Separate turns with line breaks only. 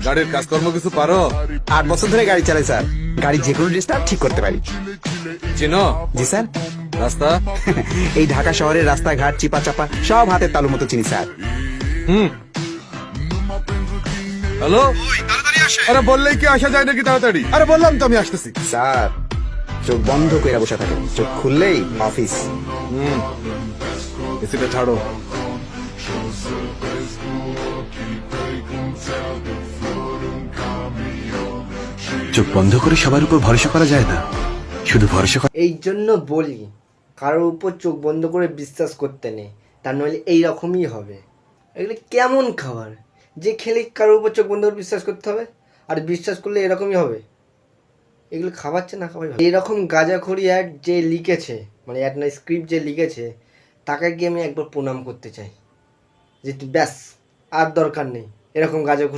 গাড়ির কাজকর্ম কিছু পারো?
8 বছর ধরে গাড়ি চালাই স্যার। গাড়ি যে কোনো ডিস্টার্ব ঠিক করতে পারি।
চিনো
জি স্যার।
রাস্তা?
এই ঢাকা শহরের রাস্তাঘাট চিপা চাপা সব হাতের তালুর মতো চিনি স্যার।
হ্যালো, আরে বললেই কি আসা যায় নাকি তাড়াতাড়ি? আরে বললাম তো আমি আসতেছি।
স্যার চোখ বন্ধ করে বসে থাকে, চোখ খুললেই অফিস।
এসিটা ছাড়ো।
চোখ বন্ধ করে সবার উপর ভরসা করা যায় না, শুধু ভরসা
এই জন্য বলি কারোর উপর চোখ বন্ধ করে বিশ্বাস করতে নেই, তা নইলে এইরকমই হবে। এগুলো কেমন খাবার যে খেলে কারোর উপর চোখ বন্ধ করে বিশ্বাস করতে হবে, আর বিশ্বাস করলে এরকমই হবে? এগুলো খাওয়াচ্ছে না খাওয়াই ভালো। এরকম গাঁজাখড়ি অ্যাড যে লিখেছে, মানে অ্যাড না স্ক্রিপ্ট যে লিখেছে, তাকে গিয়ে আমি একবার প্রণাম করতে চাই যে ব্যাস আর দরকার নেই এরকম গাঁজাখড়ি